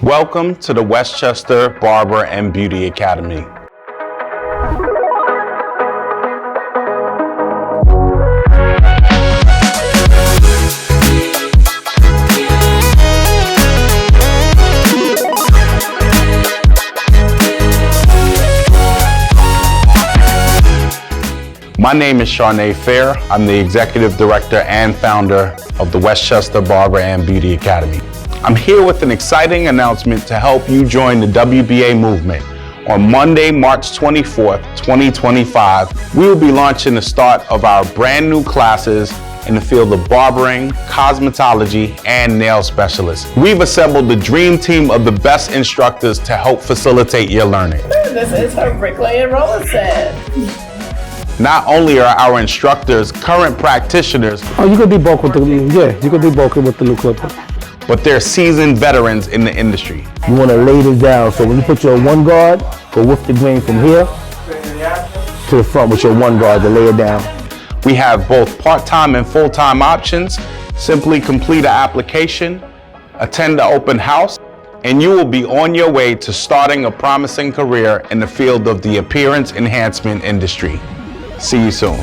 Welcome to the Westchester Barber and Beauty Academy. My name is Charnae Fair. I'm the Executive Director and Founder of the Westchester Barber and Beauty Academy. I'm here with an exciting announcement to help you join the WBA movement. On Monday, March 24th, 2025, we will be launching the start of our brand new classes in the field of barbering, cosmetology, and nail specialists. We've assembled the dream team of the best instructors to help facilitate your learning. This is her bricklayer roller set. Not only are our instructors current practitioners, you could debulk with you could debulk it with the little clipper. but they're seasoned veterans in the industry. You want to lay this down, so when you put your one guard, go whip the grain from here to the front with your one guard to lay it down. We have both part-time and full-time options. Simply complete an application, attend the open house, and you will be on your way to starting a promising career in the field of the appearance enhancement industry. See you soon.